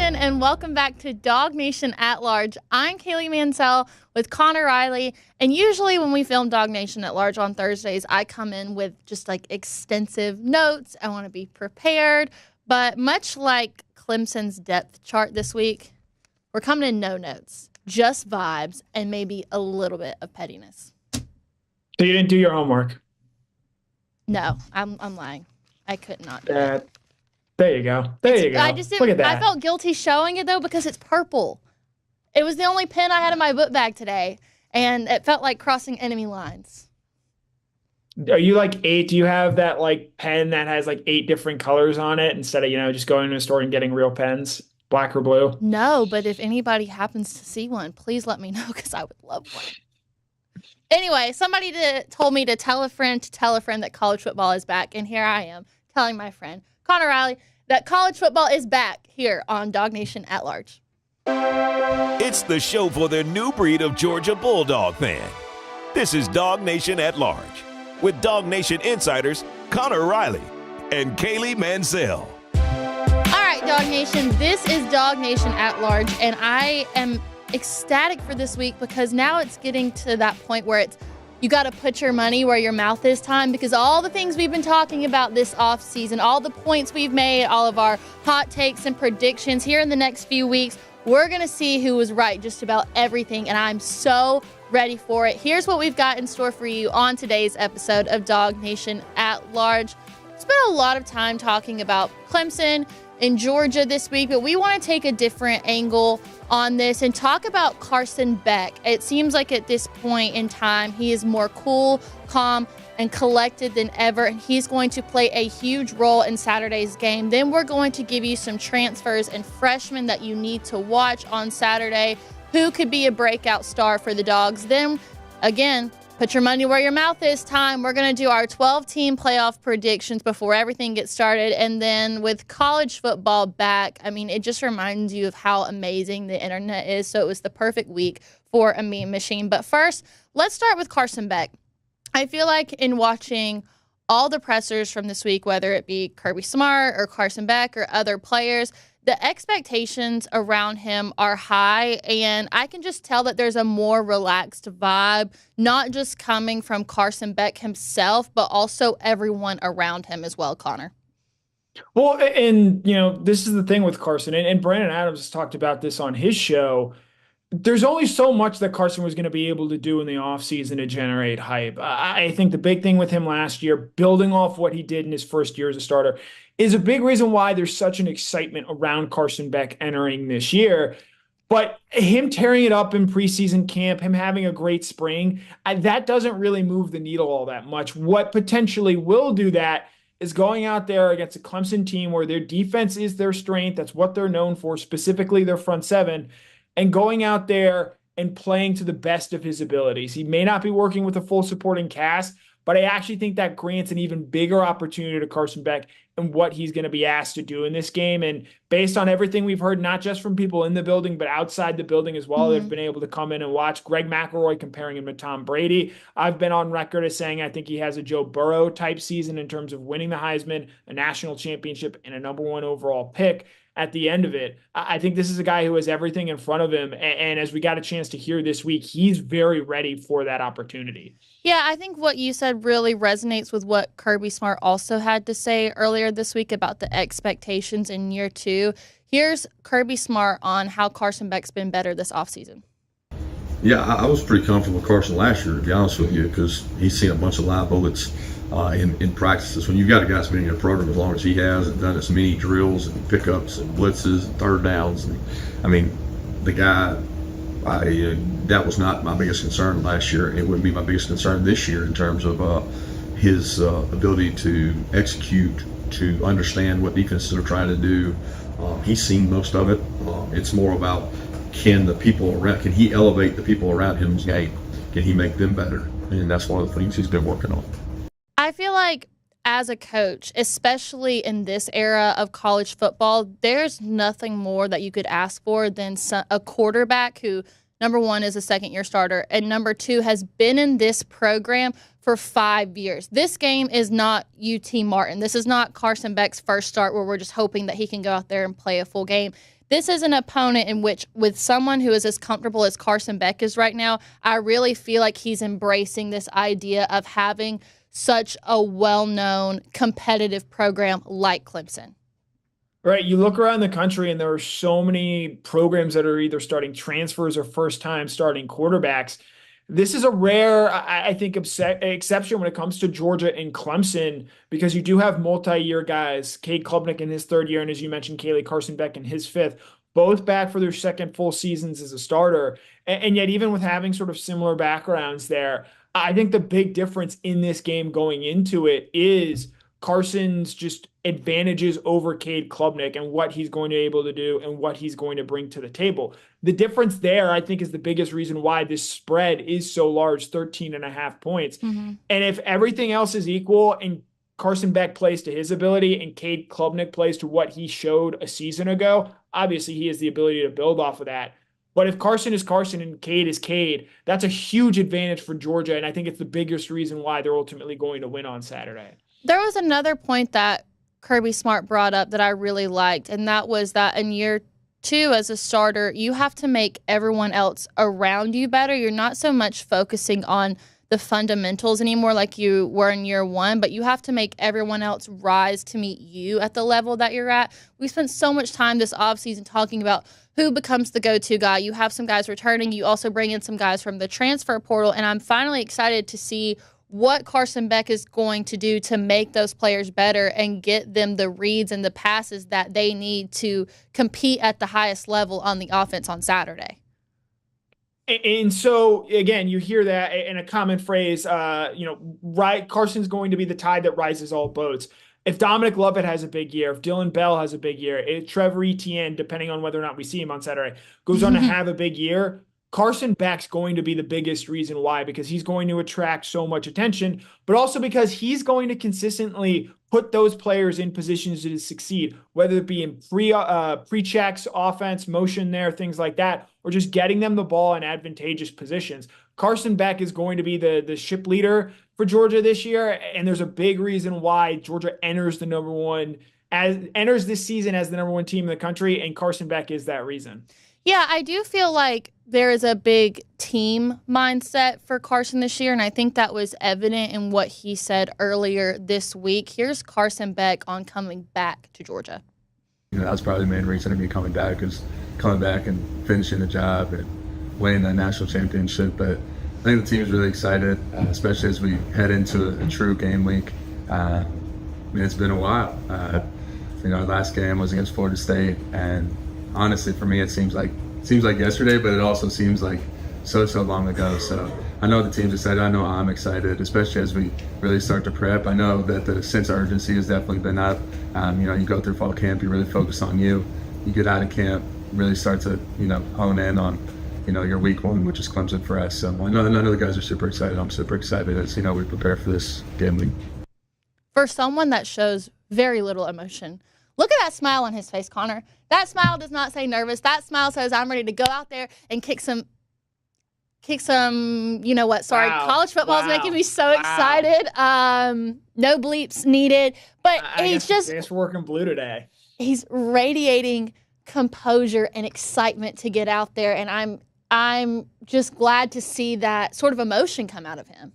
DawgNation, and welcome back to DawgNation at Large. I'm Kaylee Mansell with Connor Riley, and usually when we film DawgNation at Large on Thursdays, I come in with just like extensive notes. I want to be prepared, but much like Clemson's depth chart this week, we're coming in no notes, just vibes, and maybe a little bit of pettiness. So you didn't do your homework? No, I'm lying. I could not do it. There you go. There you go. I just didn't, Look at that. I felt guilty showing it, though, because it's purple. It was the only pen I had in my book bag today, and it felt like crossing enemy lines. Are you like 8? Do you have that like pen that has like 8 different colors on it instead of, just going to a store and getting real pens, black or blue? No, but if anybody happens to see one, please let me know because I would love one. Anyway, somebody told me to tell a friend that college football is back, and here I am telling my friend, Connor Riley, that college football is back here on DawgNation at Large. It's the show for the new breed of Georgia Bulldog fan. This is DawgNation at Large with DawgNation insiders Connor Riley and Kaylee Mansell. All right, DawgNation, this is DawgNation at Large, and I am ecstatic for this week because now it's getting to that point where you got to put your money where your mouth is time, because all the things we've been talking about this offseason, all the points we've made, all of our hot takes and predictions here in the next few weeks, we're going to see who was right just about everything, and I'm so ready for it. Here's what we've got in store for you on today's episode of DawgNation at Large. Spent a lot of time talking about Clemson in Georgia this week, but we want to take a different angle on this and talk about Carson Beck. It seems like at this point in time, he is more cool, calm, and collected than ever, and he's going to play a huge role in Saturday's game. Then we're going to give you some transfers and freshmen that you need to watch on Saturday, who could be a breakout star for the Dogs. Then, again, put your money where your mouth is time. We're going to do our 12-team playoff predictions before everything gets started. And then with college football back, I mean, it just reminds you of how amazing the internet is. So it was the perfect week for a meme machine. But first, let's start with Carson Beck. I feel like in watching all the pressers from this week, whether it be Kirby Smart or Carson Beck or other players, the expectations around him are high, and I can just tell that there's a more relaxed vibe, not just coming from Carson Beck himself, but also everyone around him as well, Connor. Well, and, this is the thing with Carson, and Brandon Adams has talked about this on his show. There's only so much that Carson was going to be able to do in the offseason to generate hype. I think the big thing with him last year, building off what he did in his first year as a starter, is a big reason why there's such an excitement around Carson Beck entering this year. But him tearing it up in preseason camp, him having a great spring, that doesn't really move the needle all that much. What potentially will do that is going out there against a Clemson team where their defense is their strength. That's what they're known for, specifically their front seven, and going out there and playing to the best of his abilities. He may not be working with a full supporting cast, but I actually think that grants an even bigger opportunity to Carson Beck and what he's going to be asked to do in this game. And based on everything we've heard, not just from people in the building, but outside the building as well, they've been able to come in and watch. Greg McElroy comparing him to Tom Brady. I've been on record as saying I think he has a Joe Burrow type season in terms of winning the Heisman, a national championship, and a #1 overall pick. At the end of it, I think this is a guy who has everything in front of him. And as we got a chance to hear this week, he's very ready for that opportunity. Yeah, I think what you said really resonates with what Kirby Smart also had to say earlier this week about the expectations in year 2. Here's Kirby Smart on how Carson Beck's been better this offseason. Yeah, I was pretty comfortable with Carson last year, to be honest with you, because he's seen a bunch of live bullets in practices. When you've got a guy that's been in your program as long as he has and done as many drills and pickups and blitzes and third downs, and, I mean, the guy, that was not my biggest concern last year. It wouldn't be my biggest concern this year in terms of his ability to execute, to understand what defenses are trying to do. He's seen most of it. It's more about can he elevate the people around him's game? Can he make them better? And that's one of the things he's been working on. I feel like as a coach, especially in this era of college football, there's nothing more that you could ask for than a quarterback who Number one is a second-year starter. And number two has been in this program for 5 years. This game is not UT Martin. This is not Carson Beck's first start where we're just hoping that he can go out there and play a full game. This is an opponent in which, with someone who is as comfortable as Carson Beck is right now, I really feel like he's embracing this idea of having such a well-known competitive program like Clemson. Right. You look around the country and there are so many programs that are either starting transfers or first-time starting quarterbacks. This is a rare, I think, exception when it comes to Georgia and Clemson, because you do have multi-year guys, Cade Klubnik in his third year, and as you mentioned, Carson Beck in his fifth, both back for their second full seasons as a starter. And yet, even with having sort of similar backgrounds there, I think the big difference in this game going into it is Carson's just advantages over Cade Klubnik and what he's going to be able to do and what he's going to bring to the table. The difference there, I think, is the biggest reason why this spread is so large, 13.5 points. Mm-hmm. And if everything else is equal and Carson Beck plays to his ability and Cade Klubnik plays to what he showed a season ago, obviously he has the ability to build off of that. But if Carson is Carson and Cade is Cade, that's a huge advantage for Georgia, and I think it's the biggest reason why they're ultimately going to win on Saturday. There was another point that Kirby Smart brought up that I really liked, and that was that in year two as a starter, you have to make everyone else around you better. You're not so much focusing on the fundamentals anymore like you were in year one, but you have to make everyone else rise to meet you at the level that you're at. We spent so much time this offseason talking about who becomes the go-to guy. You have some guys returning. You also bring in some guys from the transfer portal, and I'm finally excited to see what Carson Beck is going to do to make those players better and get them the reads and the passes that they need to compete at the highest level on the offense on Saturday. And so, again, you hear that in a common phrase, right? Carson's going to be the tide that rises all boats. If Dominic Lovett has a big year, if Dylan Bell has a big year, if Trevor Etienne, depending on whether or not we see him on Saturday, goes on to have a big year, Carson Beck's going to be the biggest reason why, because he's going to attract so much attention, but also because he's going to consistently put those players in positions to succeed, whether it be in pre-checks, offense, motion there, things like that, or just getting them the ball in advantageous positions. Carson Beck is going to be the ship leader for Georgia this year, and there's a big reason why Georgia enters this season as the number one team in the country, and Carson Beck is that reason. Yeah, I do feel like there is a big team mindset for Carson this year, and I think that was evident in what he said earlier this week. Here's Carson Beck on coming back to Georgia. That's probably the main reason of me coming back, is coming back and finishing the job and winning that national championship. But I think the team is really excited, especially as we head into a true game week. It's been a while. Our last game was against Florida State, and honestly, for me, it seems like yesterday, but it also seems like so long ago. So I know the team's excited. I know I'm excited, especially as we really start to prep. I know that the sense of urgency has definitely been up. You go through fall camp, you really focus on you. You get out of camp, really start to hone in on your week one, which is Clemson for us. So I know none of the guys are super excited. I'm super excited as we prepare for this game week. For someone that shows very little emotion, look at that smile on his face, Connor. That smile does not say nervous. That smile says I'm ready to go out there and kick some, Wow. College football is making me so excited. No bleeps needed. But I guess we're working blue today. He's radiating composure and excitement to get out there, and I'm just glad to see that sort of emotion come out of him.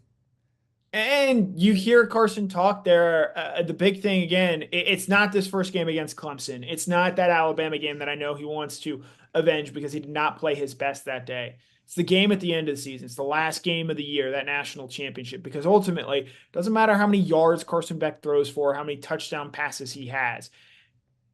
And you hear Carson talk there. The big thing, again, it's not this first game against Clemson. It's not that Alabama game that I know he wants to avenge because he did not play his best that day. It's the game at the end of the season. It's the last game of the year, that national championship, because ultimately it doesn't matter how many yards Carson Beck throws for, how many touchdown passes he has.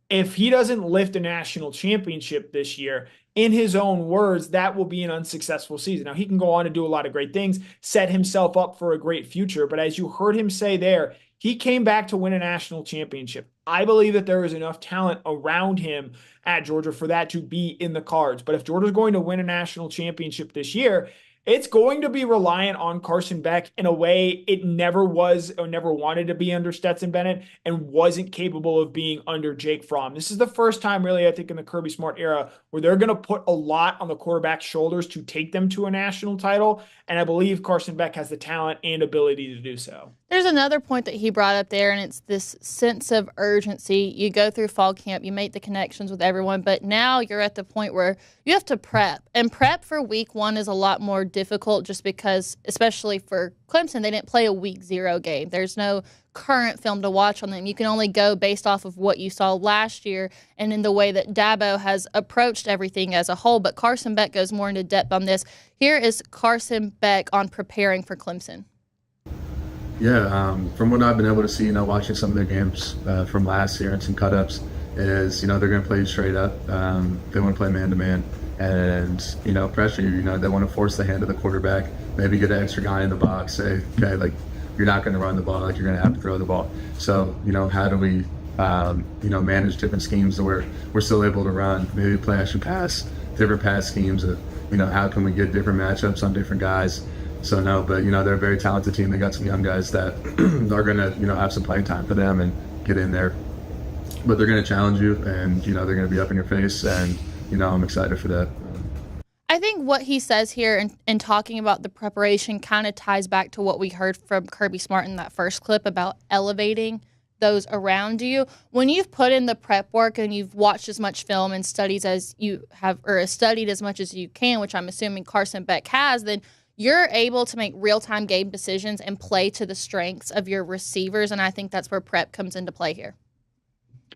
If he doesn't lift a national championship this year, in his own words, that will be an unsuccessful season. Now, he can go on to do a lot of great things, set himself up for a great future. But as you heard him say there, he came back to win a national championship. I believe that there is enough talent around him at Georgia for that to be in the cards. But if Georgia's going to win a national championship this year, it's going to be reliant on Carson Beck in a way it never was or never wanted to be under Stetson Bennett and wasn't capable of being under Jake Fromm. This is the first time really, I think, in the Kirby Smart era where they're going to put a lot on the quarterback's shoulders to take them to a national title. And I believe Carson Beck has the talent and ability to do so. There's another point that he brought up there, and it's this sense of urgency. You go through fall camp, you make the connections with everyone, but now you're at the point where you have to prep. And prep for week 1 is a lot more difficult just because, especially for Clemson, they didn't play a week 0 game. There's no current film to watch on them. You can only go based off of what you saw last year and in the way that Dabo has approached everything as a whole. But Carson Beck goes more into depth on this. Here is Carson Beck on preparing for Clemson. Yeah, from what I've been able to see, watching some of their games from last year and some cut-ups, is, they're going to play you straight up. They want to play man-to-man. And, pressure you. They want to force the hand of the quarterback, maybe get an extra guy in the box, say, okay, like, you're not going to run the ball, like, you're going to have to throw the ball. So, how do we, manage different schemes to where we're still able to run, maybe play action pass, different pass schemes, how can we get different matchups on different guys. So no, but they're a very talented team. They got some young guys that are gonna have some playing time for them and get in there. But they're gonna challenge you, and they're gonna be up in your face, and I'm excited for that. I think what he says here in talking about the preparation kind of ties back to what we heard from Kirby Smart in that first clip about elevating those around you. When you've put in the prep work and you've watched as much film and studies as you have, or studied as much as you can, which I'm assuming Carson Beck has, then you're able to make real-time game decisions and play to the strengths of your receivers, and I think that's where prep comes into play here.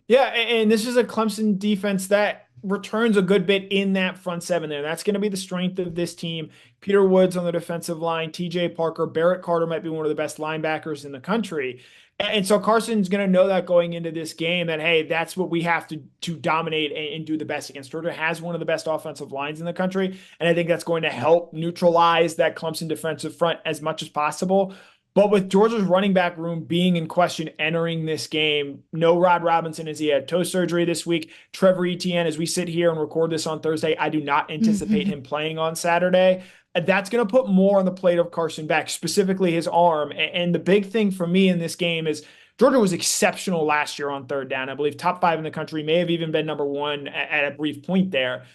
Yeah, and this is a Clemson defense that returns a good bit in that front seven there. That's going to be the strength of this team. Peter Woods on the defensive line, TJ Parker, Barrett Carter might be one of the best linebackers in the country. And so Carson's going to know that going into this game that, hey, that's what we have to dominate and do the best against. Georgia has one of the best offensive lines in the country, and I think that's going to help neutralize that Clemson defensive front as much as possible. But with Georgia's running back room being in question entering this game, no Rod Robinson as he had toe surgery this week. Trevor Etienne, as we sit here and record this on Thursday, I do not anticipate him playing on Saturday. That's going to put more on the plate of Carson Beck, specifically his arm. And the big thing for me in this game is Georgia was exceptional last year on third down. I believe top 5 in the country, may have even been number 1 at a brief point there.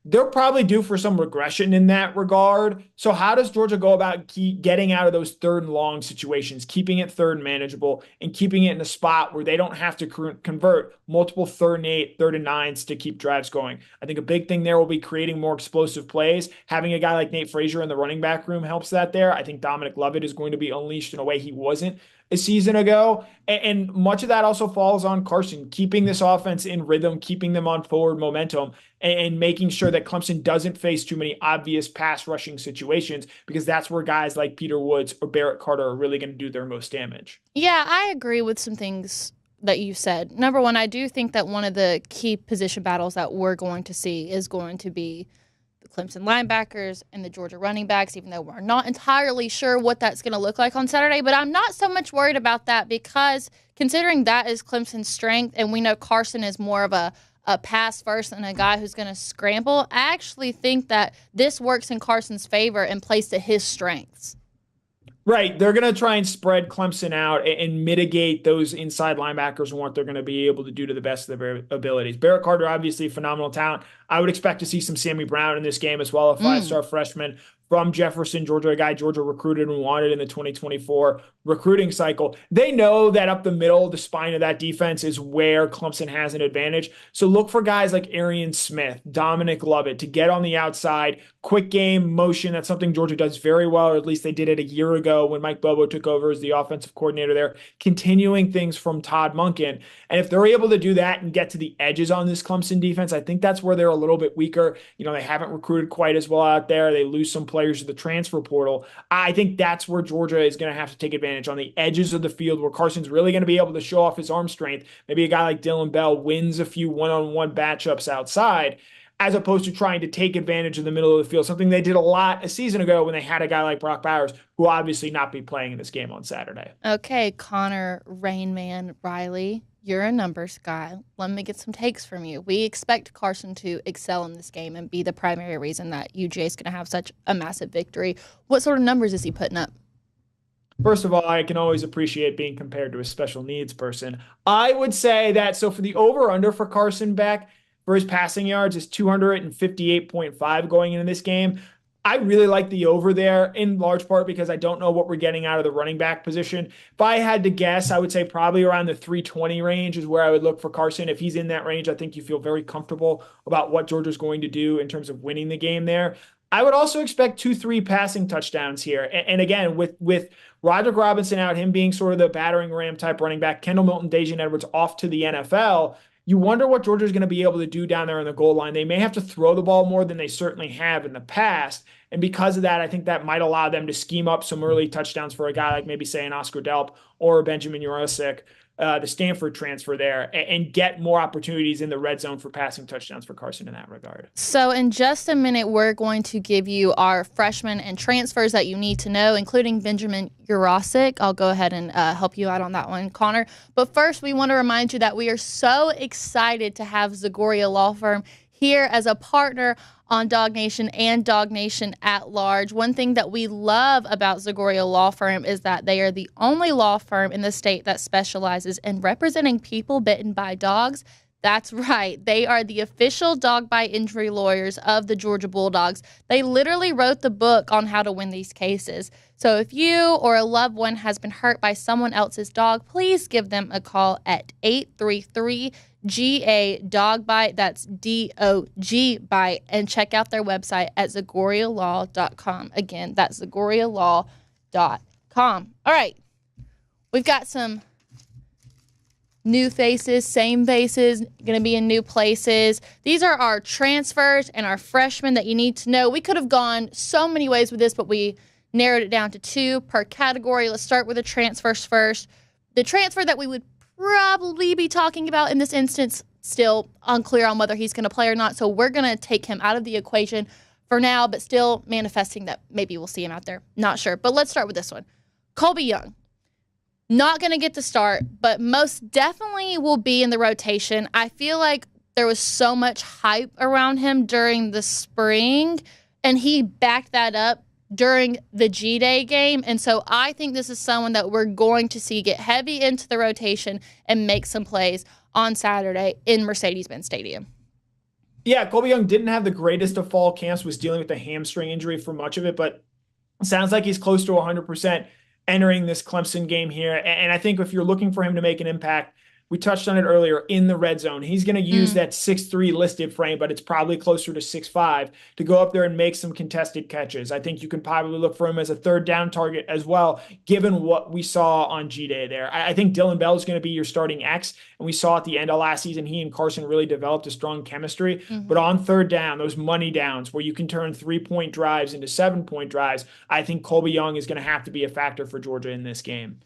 They're probably due for some regression in that regard. So how does Georgia go about getting out of those third and long situations, keeping it third and manageable, and keeping it in a spot where they don't have to convert multiple 3rd and 8, 3rd and 9s to keep drives going? I think a big thing there will be creating more explosive plays. Having a guy like Nate Frazier in the running back room helps that there. I think Dominic Lovett is going to be unleashed in a way he wasn't a season ago. And much of that also falls on Carson, keeping this offense in rhythm, keeping them on forward momentum, and making sure that Clemson doesn't face too many obvious pass rushing situations, because that's where guys like Peter Woods or Barrett Carter are really going to do their most damage. Yeah, I agree with some things that you said. Number one, I do think that one of the key position battles that we're going to see is going to be the Clemson linebackers and the Georgia running backs, even though we're not entirely sure what that's going to look like on Saturday. But I'm not so much worried about that, because considering that is Clemson's strength, and we know Carson is more of a pass first and a guy who's going to scramble, I actually think that this works in Carson's favor and plays to his strengths. Right. They're going to try and spread Clemson out and mitigate those inside linebackers and what they're going to be able to do to the best of their abilities. Barrett Carter, obviously phenomenal talent. I would expect to see some Sammy Brown in this game as well, a 5-star freshman from Jefferson, Georgia, a guy Georgia recruited and wanted in the 2024 recruiting cycle. They know that up the middle, the spine of that defense is where Clemson has an advantage. So look for guys like Arian Smith, Dominic Lovett to get on the outside, quick game, motion. That's something Georgia does very well, or at least they did it a year ago when Mike Bobo took over as the offensive coordinator there, continuing things from Todd Monken. And if they're able to do that and get to the edges on this Clemson defense, I think that's where they're a little bit weaker. They haven't recruited quite as well out there. They lose some players to the transfer portal. I think that's where Georgia is going to have to take advantage on the edges of the field, where Carson's really going to be able to show off his arm strength. Maybe a guy like Dylan Bell wins a few one-on-one matchups outside. as opposed to trying to take advantage of the middle of the field, something they did a lot a season ago when they had a guy like Brock Bowers, who will obviously not be playing in this game on Saturday. Okay, Connor, Rain Man, Riley, you're a numbers guy. Let me get some takes from you. We expect Carson to excel in this game and be the primary reason that UGA is going to have such a massive victory. What sort of numbers is he putting up? First of all, I can always appreciate being compared to a special needs person. I would say that, so for the over-under for Carson Beck, for his passing yards is 258.5 going into this game. I really like the over there, in large part because I don't know what we're getting out of the running back position. If I had to guess, I would say probably around the 320 range is where I would look for Carson. If he's in that range, I think you feel very comfortable about what Georgia's going to do in terms of winning the game there. I would also expect 2-3 passing touchdowns here. And again, with Roderick Robinson out, him being sort of the battering ram type running back, Kendall Milton, Dajan Edwards off to the NFL, you wonder what Georgia's going to be able to do down there on the goal line. They may have to throw the ball more than they certainly have in the past. And because of that, I think that might allow them to scheme up some early touchdowns for a guy like maybe, say, an Oscar Delp or Benjamin Jurasik, the Stanford transfer there, and get more opportunities in the red zone for passing touchdowns for Carson in that regard. So in just a minute, we're going to give you our freshmen and transfers that you need to know, including Benjamin Jurasik. I'll go ahead and help you out on that one, Connor. But first, we want to remind you that we are so excited to have Zagoria Law Firm here as a partner on DawgNation and DawgNation at large. One thing that we love about Zagoria Law Firm is that they are the only law firm in the state that specializes in representing people bitten by dogs. That's right. They are the official dog bite injury lawyers of the Georgia Bulldogs. They literally wrote the book on how to win these cases. So if you or a loved one has been hurt by someone else's dog, please give them a call at 833-GA-DOG-BITE. That's DOG-BITE. And check out their website at ZagoriaLaw.com. Again, that's ZagoriaLaw.com. All right. We've got some new faces, same faces, going to be in new places. These are our transfers and our freshmen that you need to know. We could have gone so many ways with this, but we narrowed it down to 2 per category. Let's start with the transfers first. The transfer that we would probably be talking about in this instance, still unclear on whether he's going to play or not, so we're going to take him out of the equation for now, but still manifesting that maybe we'll see him out there. Not sure, but let's start with this one. Colby Young. Not going to get the start, but most definitely will be in the rotation. I feel like there was so much hype around him during the spring, and he backed that up during the G-Day game. And so I think this is someone that we're going to see get heavy into the rotation and make some plays on Saturday in Mercedes-Benz Stadium. Yeah, Colby Young didn't have the greatest of fall camps, was dealing with a hamstring injury for much of it, but it sounds like he's close to 100% entering this Clemson game here. And I think if you're looking for him to make an impact, we touched on it earlier, in the red zone. He's going to use that 6'3" listed frame, but it's probably closer to 6'5", to go up there and make some contested catches. I think you can probably look for him as a third down target as well, given what we saw on G-Day there. I think Dylan Bell is going to be your starting X, and we saw at the end of last season, he and Carson really developed a strong chemistry. But on third down, those money downs where you can turn 3-point drives into 7-point drives, I think Colby Young is going to have to be a factor for Georgia in this game.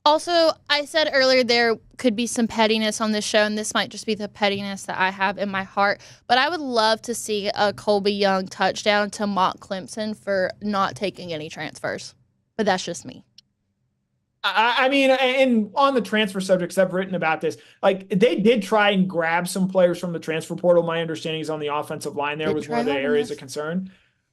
Also, I said earlier there could be some pettiness on this show, and this might just be the pettiness that I have in my heart, but I would love to see a Colby Young touchdown to mock Clemson for not taking any transfers. But that's just me. I mean, and on the transfer subjects, I've written about this. Like, they did try and grab some players from the transfer portal. My understanding is on the offensive line there was one of the areas of concern.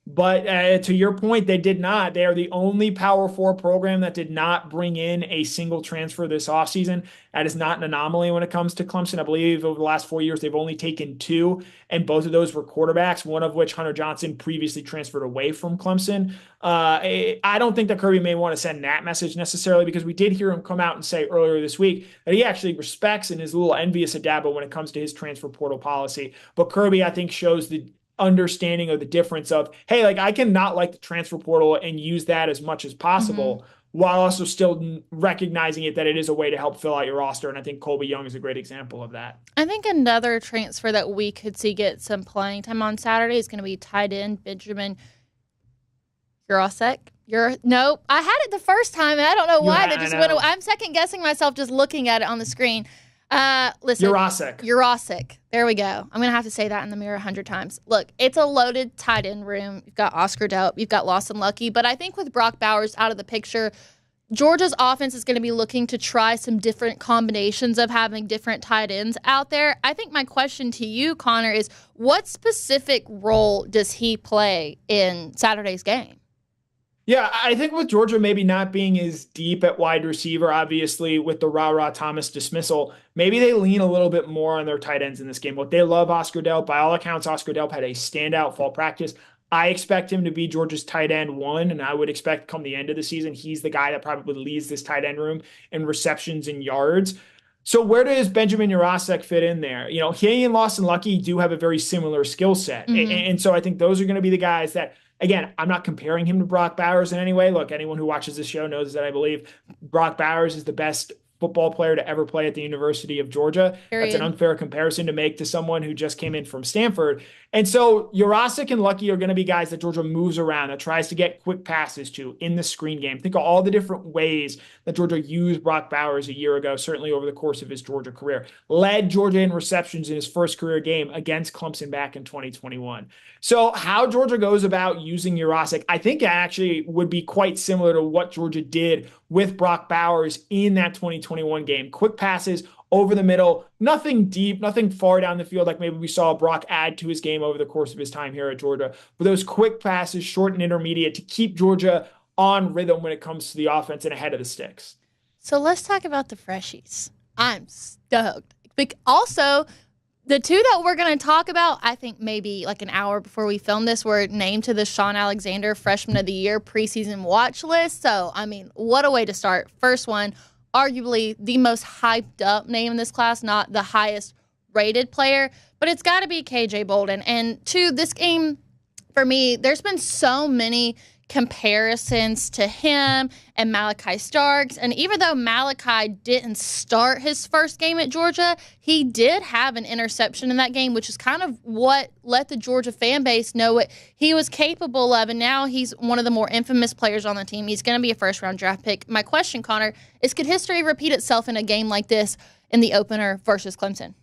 But to your point, they did not. They are the only Power 4 program that did not bring in a single transfer this offseason. That is not an anomaly when it comes to Clemson. I believe over the last 4 years, they've only taken 2, and both of those were quarterbacks, one of which Hunter Johnson previously transferred away from Clemson. I don't think that Kirby may want to send that message necessarily, because we did hear him come out and say earlier this week that he actually respects and is a little envious of Dabo when it comes to his transfer portal policy. But Kirby, I think, shows the understanding of the difference of, hey, like, I can not like the transfer portal and use that as much as possible while also still recognizing it that it is a way to help fill out your roster. And I think Colby Young is a great example of that. I think another transfer that we could see get some playing time on Saturday is going to be tight end Benjamin Jurasik. Nope. I had it the first time, and I don't know why. I'm second guessing myself just looking at it on the screen. Listen, Jurasik. There we go. I'm going to have to say that in the mirror 100 times. Look, it's a loaded tight end room. You've got Oscar Delp, you've got Lawson Lucky, but I think with Brock Bowers out of the picture, Georgia's offense is going to be looking to try some different combinations of having different tight ends out there. I think my question to you, Connor, is what specific role does he play in Saturday's game? Yeah, I think with Georgia maybe not being as deep at wide receiver, obviously with the Ra Thomas dismissal, maybe they lean a little bit more on their tight ends in this game. Look, they love Oscar Delp. By all accounts, Oscar Delp had a standout fall practice. I expect him to be Georgia's tight end one, and I would expect come the end of the season, he's the guy that probably leads this tight end room in receptions and yards. So where does Benjamin Urasek fit in there? You know, he and Lawson Lucky do have a very similar skill set. Mm-hmm. And so I think those are going to be the guys that, again, I'm not comparing him to Brock Bowers in any way. Look, anyone who watches this show knows that I believe Brock Bowers is the best football player to ever play at the University of Georgia. Period. That's an unfair comparison to make to someone who just came in from Stanford. And so Urasek and Lucky are going to be guys that Georgia moves around, that tries to get quick passes to in the screen game. Think of all the different ways that Georgia used Brock Bowers a year ago, certainly over the course of his Georgia career. Led Georgia in receptions in his first career game against Clemson back in 2021. So how Georgia goes about using Urasek, I think actually would be quite similar to what Georgia did with Brock Bowers in that 2021 game. Quick passes over the middle, nothing deep, nothing far down the field like maybe we saw Brock add to his game over the course of his time here at Georgia. But those quick passes, short and intermediate, to keep Georgia on rhythm when it comes to the offense and ahead of the sticks. So let's talk about the freshies. I'm stoked. Also, the two that we're going to talk about, I think maybe like an hour before we film this, were named to the Sean Alexander Freshman of the Year preseason watch list. So, I mean, what a way to start. First one, arguably the most hyped up name in this class, not the highest rated player, but it's got to be KJ Bolden. And two, this game, for me, there's been so many comparisons to him and Malachi Starks. And even though Malachi didn't start his first game at Georgia, he did have an interception in that game, which is kind of what let the Georgia fan base know what he was capable of. And now he's one of the more infamous players on the team. He's going to be a first-round draft pick. My question, Connor, is could history repeat itself in a game like this in the opener versus Clemson?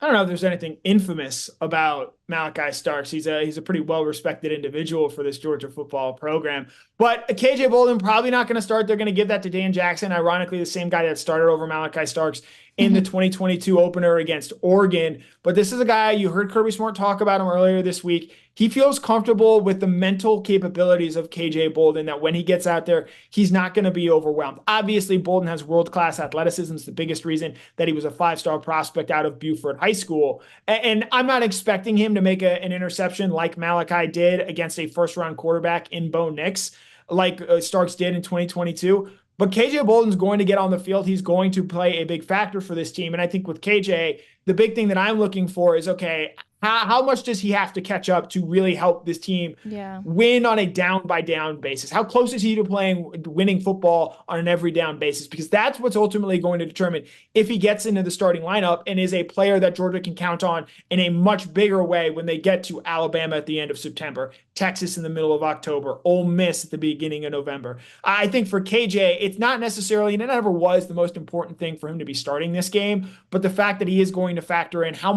I don't know if there's anything infamous about Malachi Starks. He's a pretty well-respected individual for this Georgia football program. But KJ Bolden probably not going to start. They're going to give that to Dan Jackson, ironically the same guy that started over Malachi Starks in the 2022 opener against Oregon. But this is a guy, you heard Kirby Smart talk about him earlier this week. He feels comfortable with the mental capabilities of KJ Bolden, that when he gets out there, he's not going to be overwhelmed. Obviously, Bolden has world-class athleticism. It's the biggest reason that he was a five-star prospect out of Buford High School. And I'm not expecting him to make an interception like Malachi did against a first-round quarterback in Bo Nix, like Starks did in 2022. But KJ Bolden's going to get on the field. He's going to play a big factor for this team. And I think with KJ, the big thing that I'm looking for is, okay, how much does he have to catch up to really help this team win on a down-by-down basis? How close is he to winning football on an every-down basis? Because that's what's ultimately going to determine if he gets into the starting lineup and is a player that Georgia can count on in a much bigger way when they get to Alabama at the end of September, Texas in the middle of October, Ole Miss at the beginning of November. I think for KJ, it's not necessarily, and it never was the most important thing for him to be starting this game, but the fact that he is going to factor in how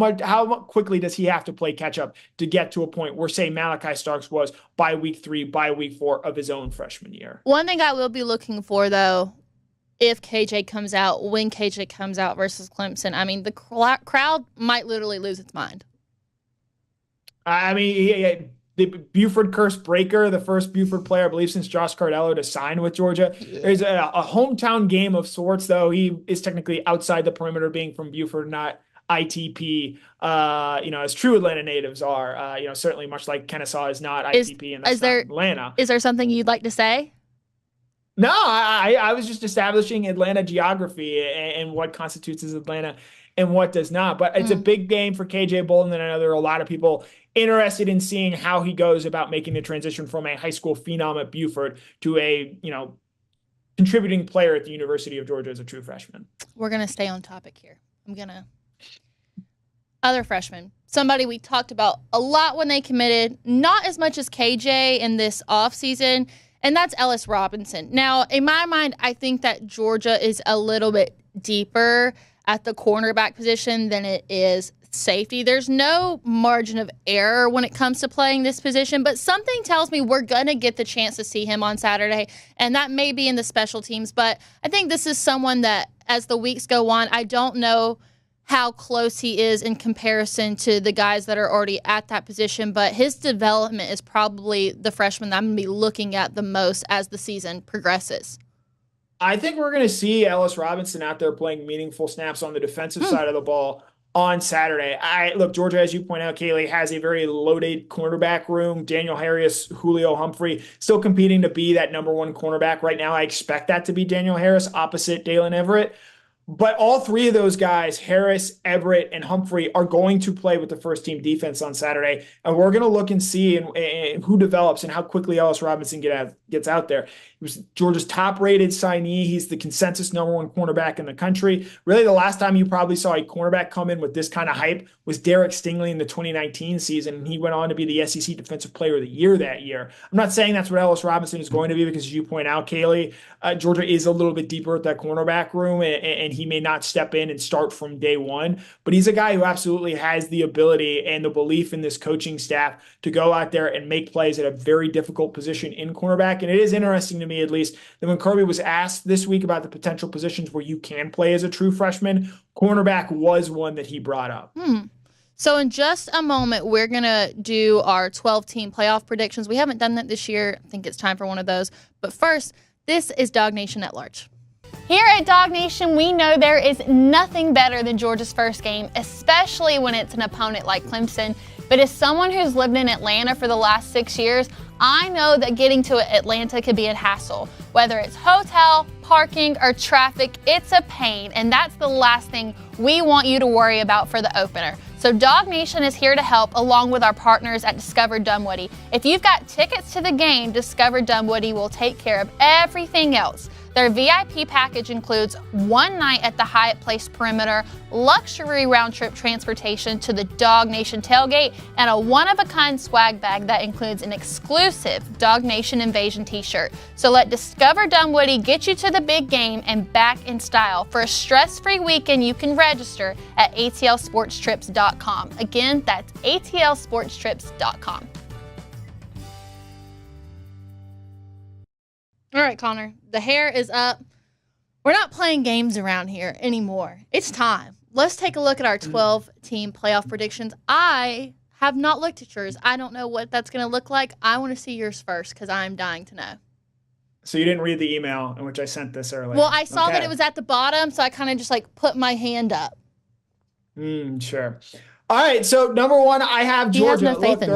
quickly does he have to play catch up to get to a point where, say, Malachi Starks was by week 3, by week 4 of his own freshman year. One thing I will be looking for, though, if KJ comes out, when KJ comes out versus Clemson, I mean, the crowd might literally lose its mind. I mean, the Buford curse breaker, the first Buford player, I believe, since Josh Cardello to sign with Georgia. There's a hometown game of sorts, though. He is technically outside the perimeter, being from Buford, not ITP, as true Atlanta natives are, certainly much like Kennesaw is not ITP, and that's not Atlanta. Is there something you'd like to say? No, I was just establishing Atlanta geography and what constitutes as Atlanta and what does not. But it's a big game for KJ Bolden, and I know there are a lot of people interested in seeing how he goes about making the transition from a high school phenom at Buford to a, contributing player at the University of Georgia as a true freshman. We're going to stay on topic here. Other freshmen, somebody we talked about a lot when they committed, not as much as KJ in this offseason, and that's Ellis Robinson. Now, in my mind, I think that Georgia is a little bit deeper at the cornerback position than it is safety. There's no margin of error when it comes to playing this position, but something tells me we're going to get the chance to see him on Saturday, and that may be in the special teams. But I think this is someone that, as the weeks go on, I don't know how close he is in comparison to the guys that are already at that position, but his development is probably the freshman that I'm going to be looking at the most as the season progresses. I think we're going to see Ellis Robinson out there playing meaningful snaps on the defensive side of the ball on Saturday. Look, Georgia, as you point out, Kaylee, has a very loaded cornerback room. Daniel Harris, Julio Humphrey, still competing to be that number one cornerback right now. I expect that to be Daniel Harris opposite Dalen Everett. But all three of those guys, Harris, Everett, and Humphrey, are going to play with the first-team defense on Saturday. And we're going to look and see and who develops and how quickly Ellis Robinson gets out there. He was Georgia's top-rated signee. He's the consensus number one cornerback in the country. Really, the last time you probably saw a cornerback come in with this kind of hype was Derek Stingley in the 2019 season. And he went on to be the SEC Defensive Player of the Year that year. I'm not saying that's what Ellis Robinson is going to be because, as you point out, Kaylee, Georgia is a little bit deeper at that cornerback room, and he may not step in and start from day one. But he's a guy who absolutely has the ability and the belief in this coaching staff to go out there and make plays at a very difficult position in cornerback. And it is interesting to me, at least, that when Kirby was asked this week about the potential positions where you can play as a true freshman, cornerback was one that he brought up. So in just a moment, we're going to do our 12-team playoff predictions. We haven't done that this year. I think it's time for one of those. But first, this is DawgNation at Large. Here at DawgNation, we know there is nothing better than Georgia's first game, especially when it's an opponent like Clemson. But as someone who's lived in Atlanta for the last 6 years, I know that getting to Atlanta could be a hassle. Whether it's hotel, parking, or traffic, it's a pain, and that's the last thing we want you to worry about for the opener. So DawgNation is here to help, along with our partners at Discover Dunwoody. If you've got tickets to the game, Discover Dunwoody will take care of everything else. Their VIP package includes one night at the Hyatt Place Perimeter, luxury round-trip transportation to the DawgNation tailgate, and a one-of-a-kind swag bag that includes an exclusive DawgNation Invasion t-shirt. So let Discover Dunwoody get you to the big game and back in style. For a stress-free weekend, you can register at atlsportstrips.com. Again, that's atlsportstrips.com. All right, Connor, the hair is up. We're not playing games around here anymore. It's time. Let's take a look at our 12-team playoff predictions. I have not looked at yours. I don't know what that's going to look like. I want to see yours first because I'm dying to know. So you didn't read the email in which I sent this earlier? Well, I saw that it was at the bottom, so I kind of just put my hand up. Sure. All right, so number one, I have Georgia. He has no faith in me.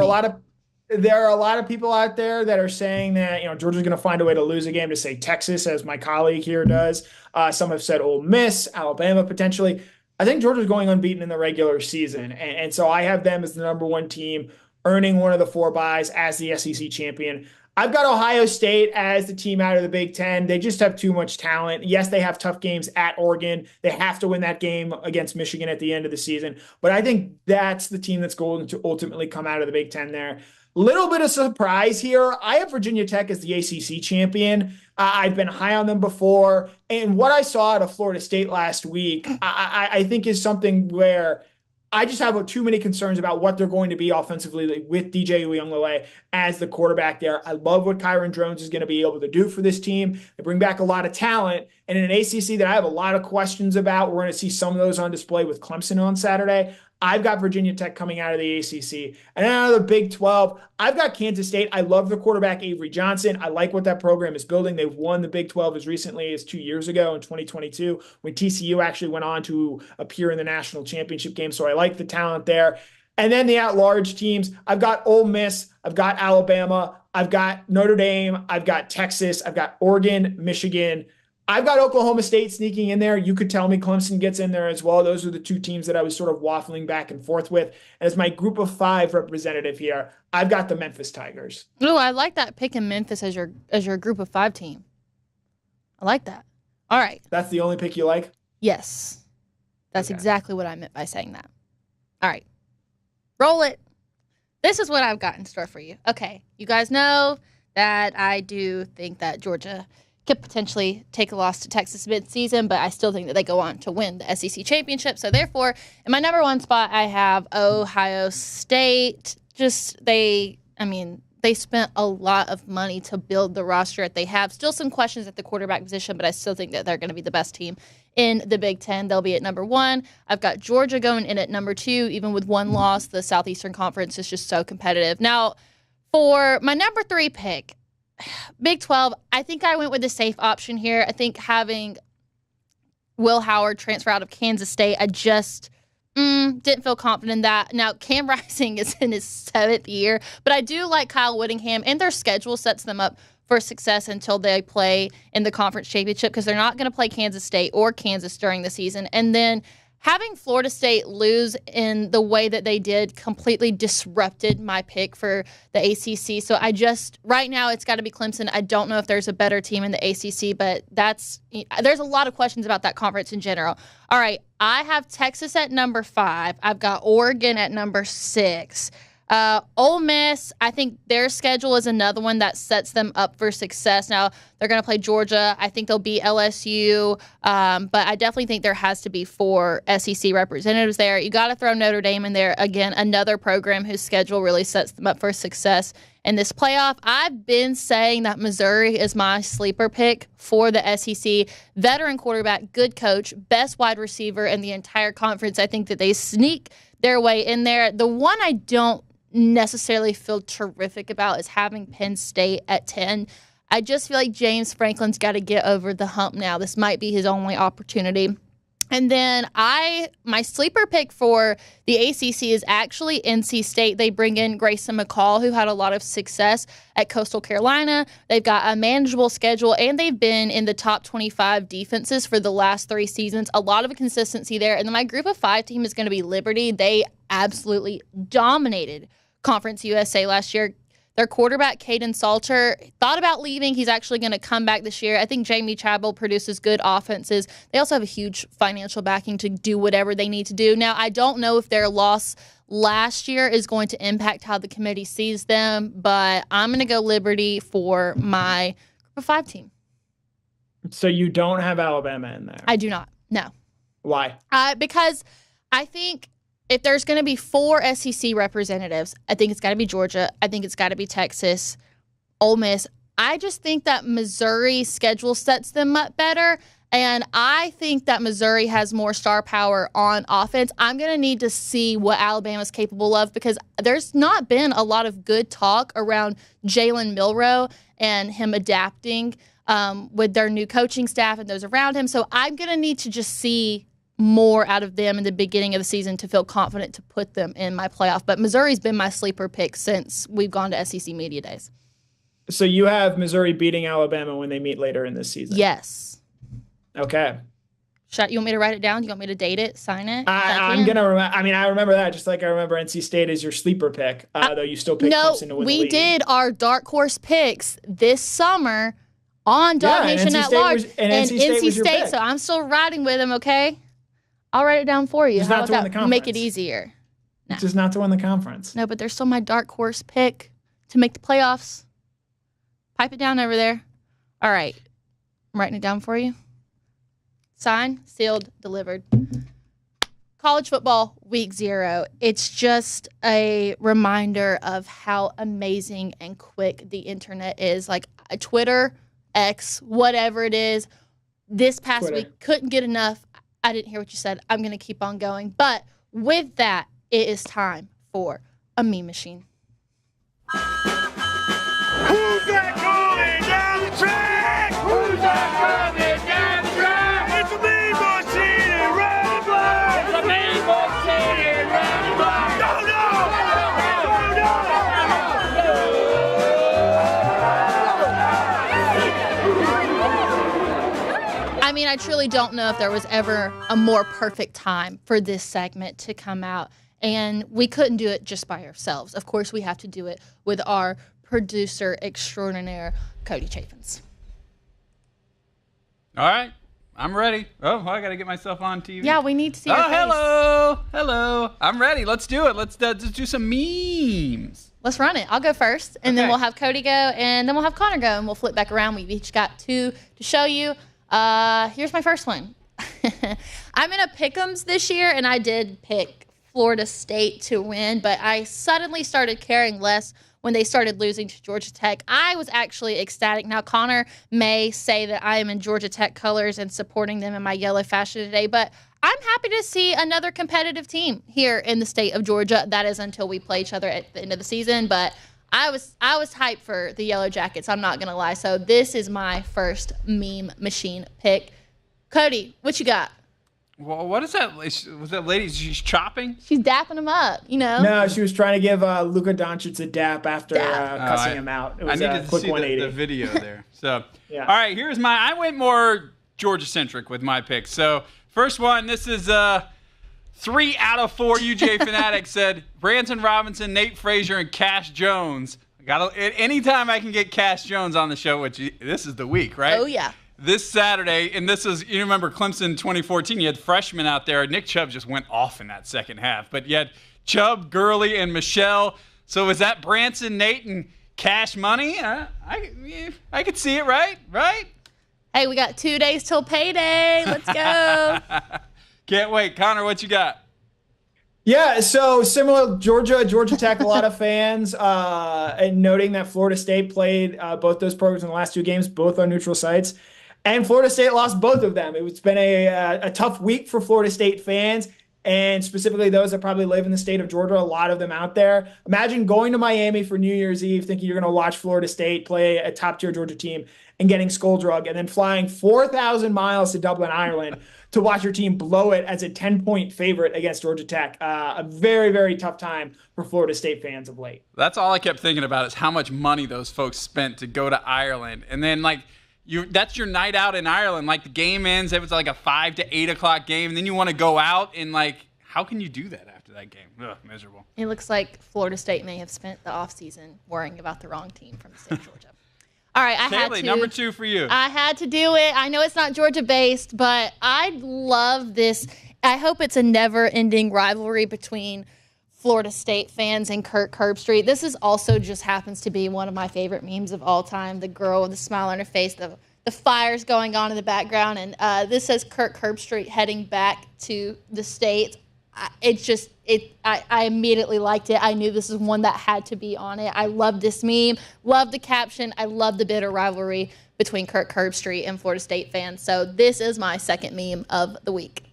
There are a lot of people out there that are saying that Georgia's going to find a way to lose a game, to say Texas, as my colleague here does. Some have said Ole Miss, Alabama potentially. I think Georgia's going unbeaten in the regular season, and so I have them as the number one team, earning one of the 4 byes as the SEC champion. I've got Ohio State as the team out of the Big Ten. They just have too much talent. Yes, they have tough games at Oregon. They have to win that game against Michigan at the end of the season. But I think that's the team that's going to ultimately come out of the Big Ten there. Little bit of surprise here. I have Virginia Tech as the ACC champion. I've been high on them before. And what I saw out of Florida State last week, I think is something where I just have too many concerns about what they're going to be offensively with DJ Uiagalelei as the quarterback there. I love what Kyron Drones is going to be able to do for this team. They bring back a lot of talent. And in an ACC that I have a lot of questions about, we're going to see some of those on display with Clemson on Saturday. I've got Virginia Tech coming out of the ACC. And then out of the Big 12, I've got Kansas State. I love the quarterback Avery Johnson. I like what that program is building. They've won the Big 12 as recently as 2 years ago in 2022 when TCU actually went on to appear in the national championship game. So I like the talent there. And then the at-large teams, I've got Ole Miss, I've got Alabama, I've got Notre Dame, I've got Texas, I've got Oregon, Michigan. I've got Oklahoma State sneaking in there. You could tell me Clemson gets in there as well. Those are the 2 teams that I was sort of waffling back and forth with. And as my group of 5 representative here, I've got the Memphis Tigers. Oh, I like that, picking Memphis as your group of 5 team. I like that. All right. That's the only pick you like? Yes. That's Okay. exactly what I meant by saying that. All right. Roll it. This is what I've got in store for you. Okay. You guys know that I do think that Georgia could potentially take a loss to Texas mid-season, but I still think that they go on to win the SEC championship. So therefore, in my number 1 spot, I have Ohio State. They spent a lot of money to build the roster that they have. Still some questions at the quarterback position, but I still think that they're going to be the best team in the Big Ten. They'll be at number 1. I've got Georgia going in at number 2. Even with one loss, the Southeastern Conference is just so competitive. Now, for my number 3 pick, Big 12, I think I went with the safe option here. I think having Will Howard transfer out of Kansas State, I just didn't feel confident in that. Now, Cam Rising is in his 7th year, but I do like Kyle Whittingham, and their schedule sets them up for success until they play in the conference championship because they're not going to play Kansas State or Kansas during the season. And then having Florida State lose in the way that they did completely disrupted my pick for the ACC. So right now it's got to be Clemson. I don't know if there's a better team in the ACC, but there's a lot of questions about that conference in general. All right, I have Texas at number 5. I've got Oregon at number 6. Ole Miss, I think their schedule is another one that sets them up for success. Now, they're going to play Georgia. I think they'll beat LSU, but I definitely think there has to be 4 SEC representatives there. You got to throw Notre Dame in there. Again, another program whose schedule really sets them up for success in this playoff. I've been saying that Missouri is my sleeper pick for the SEC. Veteran quarterback, good coach, best wide receiver in the entire conference. I think that they sneak their way in there. The one I don't necessarily feel terrific about is having Penn State at 10. I just feel like James Franklin's got to get over the hump now. This might be his only opportunity. And then my sleeper pick for the ACC is actually NC State. They bring in Grayson McCall, who had a lot of success at Coastal Carolina. They've got a manageable schedule, and they've been in the top 25 defenses for the last 3 seasons. A lot of consistency there. And then my group of 5 team is going to be Liberty. They absolutely dominated Conference USA last year. Their quarterback, Caden Salter, thought about leaving. He's actually going to come back this year. I think Jamie Chapel produces good offenses. They also have a huge financial backing to do whatever they need to do. Now, I don't know if their loss last year is going to impact how the committee sees them, but I'm going to go Liberty for my group of 5 team. So you don't have Alabama in there? I do not. No. Why? Because I think if there's going to be 4 SEC representatives, I think it's got to be Georgia. I think it's got to be Texas, Ole Miss. I just think that Missouri's schedule sets them up better, and I think that Missouri has more star power on offense. I'm going to need to see what Alabama's capable of because there's not been a lot of good talk around Jalen Milroe and him adapting with their new coaching staff and those around him. So I'm going to need to just see more out of them in the beginning of the season to feel confident to put them in my playoff. But Missouri's been my sleeper pick since we've gone to SEC Media Days. So you have Missouri beating Alabama when they meet later in this season? Yes. Okay. You want me to write it down? You want me to date it, sign it? I'm going to remember. I mean, I remember that just like I remember NC State as your sleeper pick, though you still picked Clemson to win the league. We did our dark horse picks this summer on DawgNation at Large. And NC State, so I'm still riding with them, okay? I'll write it down for you. How about that? Make it easier. No. Just not to win the conference. No, but they're still my dark horse pick to make the playoffs. Pipe it down over there. All right. I'm writing it down for you. Signed, sealed, delivered. College football, week 0. It's just a reminder of how amazing and quick the internet is. Like Twitter, X, whatever it is. This past week, couldn't get enough. I didn't hear what you said. I'm going to keep on going. But with that, it is time for a meme machine. Who's that coming down the track? Who's that coming down the track? It's a meme machine and red and black. It's a meme machine and red and black. Go, I mean, I truly don't know if there was ever a more perfect time for this segment to come out. And we couldn't do it just by ourselves. Of course, we have to do it with our producer extraordinaire, Cody Chaffins. All right. I'm ready. Oh, I got to get myself on TV. Yeah, we need to see your face. Hello. Hello. I'm ready. Let's do it. Let's do some memes. Let's run it. I'll go first, and then Okay. we'll have Cody go, and then we'll have Connor go, and we'll flip back around. We've each got 2 to show you. Here's my first one. I'm in a pick'ems this year, and I did pick Florida State to win, but I suddenly started caring less when they started losing to Georgia Tech. I was actually ecstatic. Now, Connor may say that I am in Georgia Tech colors and supporting them in my yellow fashion today, but I'm happy to see another competitive team here in the state of Georgia. That is until we play each other at the end of the season, but I was hyped for the Yellow Jackets, I'm not going to lie. So this is my first meme machine pick. Cody, what you got? Well, what is that? Was that lady? She's chopping? She's dapping him up, you know? No, she was trying to give Luka Doncic a dap after cussing him out. It I was needed a to quick see 180. the video there. So, Yeah. All right, here's I went more Georgia-centric with my picks. So, first one, this is 3 out of 4 UGA fanatics said Branson Robinson, Nate Frazier, and Cash Jones. Anytime I can get Cash Jones on the show, which this is the week, right? Oh, yeah. This Saturday, and this is, you remember Clemson 2014, you had freshmen out there. Nick Chubb just went off in that second half. But you had Chubb, Gurley, and Michelle. So is that Branson, Nate, and Cash Money? I could see it, right? Right? Hey, we got 2 days till payday. Let's go. Can't wait. Connor, what you got? Yeah, so similar Georgia Tech, a lot of fans, and noting that Florida State played both those programs in the last 2 games, both on neutral sites, and Florida State lost both of them. It's been a tough week for Florida State fans, and specifically those that probably live in the state of Georgia, a lot of them out there. Imagine going to Miami for New Year's Eve thinking you're going to watch Florida State play a top-tier Georgia team and getting skull drug, and then flying 4,000 miles to Dublin, Ireland to watch your team blow it as a 10-point favorite against Georgia Tech. A very, very tough time for Florida State fans of late. That's all I kept thinking about is how much money those folks spent to go to Ireland. And then, that's your night out in Ireland. Like, the game ends, it was like a 5 to 8 o'clock game, and then you want to go out, and, how can you do that after that game? Ugh, miserable. It looks like Florida State may have spent the offseason worrying about the wrong team from the state of Georgia. All right, I had Kaylee, to. number 2 for you. I had to do it. I know it's not Georgia-based, but I love this. I hope it's a never-ending rivalry between Florida State fans and Kirk Herbstreit. This is also just happens to be one of my favorite memes of all time. The girl with the smile on her face, the fires going on in the background, and this says Kirk Herbstreit heading back to the States. I immediately liked it. I knew this is one that had to be on it. I love this meme, love the caption. I love the bitter rivalry between Kirk Herbstreit and Florida State fans. So this is my second meme of the week.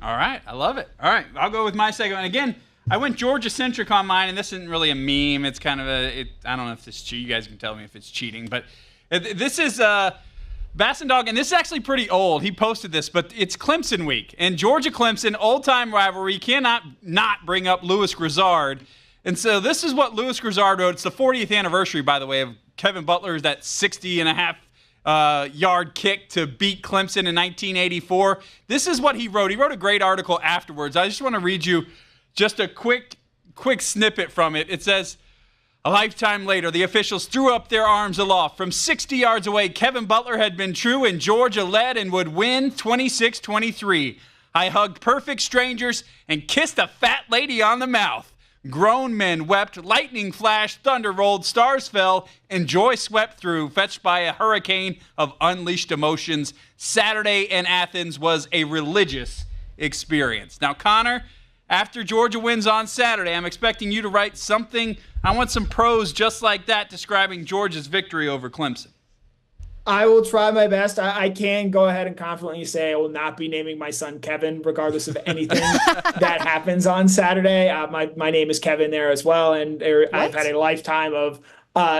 All right, I love it. All right, I'll go with my second one. Again, I went Georgia-centric on mine, and this isn't really a meme. It's kind of I don't know if this you guys can tell me if it's cheating, but this is Bassin Dog, and this is actually pretty old. He posted this, but it's Clemson week. And Georgia-Clemson, old-time rivalry, cannot not bring up Louis Grizzard. And so this is what Louis Grizzard wrote. It's the 40th anniversary, by the way, of Kevin Butler's that 60.5-yard kick to beat Clemson in 1984. This is what he wrote. He wrote a great article afterwards. I just want to read you just a quick snippet from it. It says, a lifetime later, the officials threw up their arms aloft. From 60 yards away, Kevin Butler had been true, and Georgia led and would win 26-23. I hugged perfect strangers and kissed a fat lady on the mouth. Grown men wept, lightning flashed, thunder rolled, stars fell, and joy swept through, fetched by a hurricane of unleashed emotions. Saturday in Athens was a religious experience. Now, Connor, after Georgia wins on Saturday, I'm expecting you to write something. I want some prose just like that describing Georgia's victory over Clemson. I will try my best. I can go ahead and confidently say I will not be naming my son Kevin, regardless of anything that happens on Saturday. My name is Kevin there as well, and I've had a lifetime of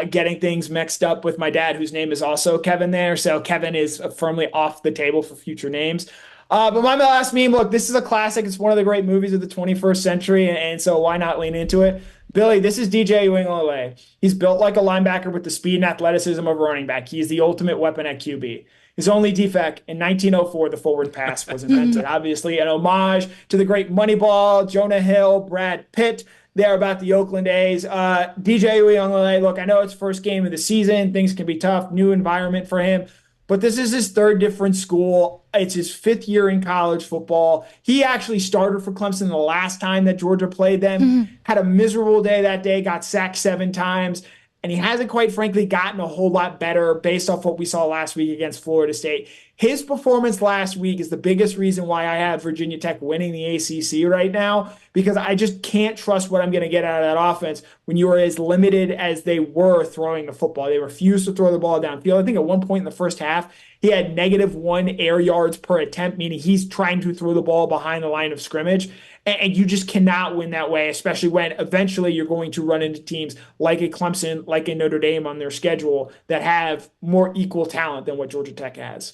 getting things mixed up with my dad, whose name is also Kevin there. So Kevin is firmly off the table for future names. But my last meme, look, this is a classic. It's one of the great movies of the 21st century, and so why not lean into it? Billy, this is DJ Uiagalelei. He's built like a linebacker with the speed and athleticism of a running back. He's the ultimate weapon at QB. His only defect, in 1904, the forward pass was invented. Obviously, an homage to the great Moneyball, Jonah Hill, Brad Pitt. There about the Oakland A's. DJ Uiagalelei, look, I know it's first game of the season. Things can be tough. New environment for him. but this is his third different school. It's his 5th year in college football. He actually started for Clemson the last time that Georgia played them, had a miserable day that day, got sacked 7 times. And he hasn't, quite frankly, gotten a whole lot better based off what we saw last week against Florida State. His performance last week is the biggest reason why I have Virginia Tech winning the ACC right now, because I just can't trust what I'm going to get out of that offense when you are as limited as they were throwing the football. They refused to throw the ball downfield. I think at one point in the first half, he had -1 air yards per attempt, meaning he's trying to throw the ball behind the line of scrimmage. And you just cannot win that way, especially when eventually you're going to run into teams like a Clemson, like a Notre Dame on their schedule that have more equal talent than what Georgia Tech has.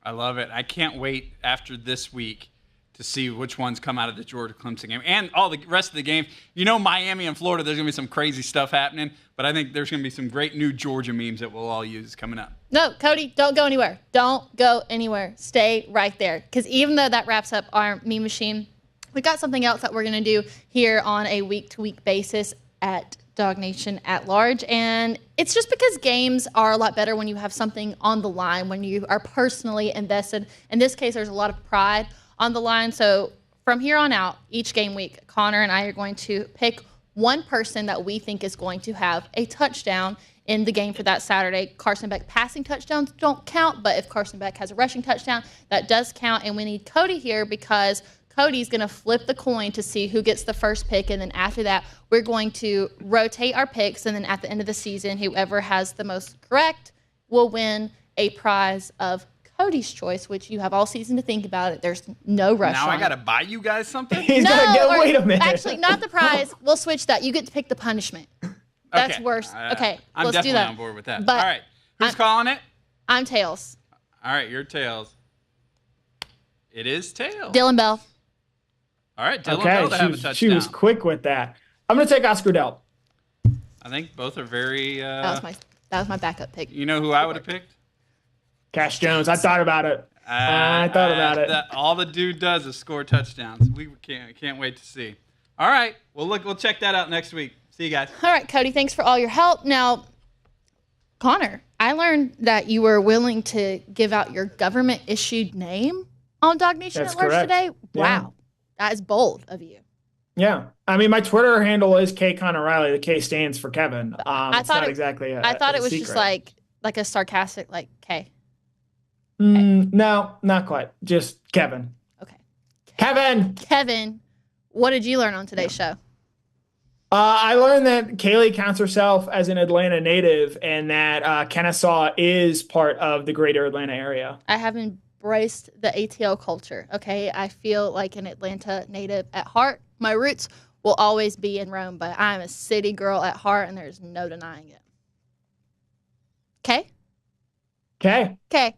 I love it. I can't wait after this week to see which ones come out of the Georgia-Clemson game and all the rest of the games. You know, Miami and Florida, there's going to be some crazy stuff happening, but I think there's going to be some great new Georgia memes that we'll all use coming up. No, Cody, don't go anywhere. Don't go anywhere. Stay right there. Because even though that wraps up our meme machine, we got something else that we're going to do here on a week-to-week basis at DawgNation at Large. And it's just because games are a lot better when you have something on the line, when you are personally invested. In this case, there's a lot of pride on the line. So from here on out, each game week, Connor and I are going to pick one person that we think is going to have a touchdown in the game for that Saturday. Carson Beck passing touchdowns don't count, but if Carson Beck has a rushing touchdown, that does count. And we need Cody here because Cody's going to flip the coin to see who gets the first pick, and then after that, we're going to rotate our picks, and then at the end of the season, whoever has the most correct will win a prize of Cody's choice, which you have all season to think about it. There's no rush. Now on I got to it. buy you guys something? Wait a minute. Actually, not the prize. We'll switch that. You get to pick the punishment. That's Okay. worse. Okay, I'm let's definitely do that. on board with that. But all right. Who's calling it? I'm Tails. All right, you're Tails. It is Tails. Dylan Bell. All right, Dylan Bell to have a touchdown. She was quick with that. I'm going to take Oscar Dell. I think both are very. That was my backup pick. You know who I would have picked? Cash Jones. I thought about it. I thought about it. All the dude does is score touchdowns. We can't wait to see. All right. Well, look, we'll check that out next week. See you guys. All right, Cody, thanks for all your help. Now, Connor, I learned that you were willing to give out your government-issued name on DawgNation That's at Large correct. today. Yeah. Wow. That is bold of you. Yeah. I mean, my Twitter handle is K Connor Riley. The K stands for Kevin. I It's thought not it- exactly I thought it was secret. just like a sarcastic, like, K. No, not quite. Just Kevin. Okay. Kevin! What did you learn on today's show? I learned that Kaylee counts herself as an Atlanta native and that Kennesaw is part of the greater Atlanta area. I have embraced the ATL culture, okay? I feel like an Atlanta native at heart. My roots will always be in Rome, but I'm a city girl at heart, and there's no denying it. Okay? Okay.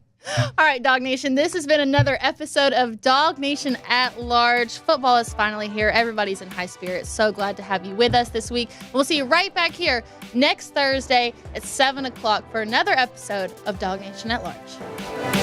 All right, DawgNation, this has been another episode of DawgNation at Large. Football is finally here. Everybody's in high spirits. So glad to have you with us this week. We'll see you right back here next Thursday at 7 o'clock for another episode of DawgNation at Large.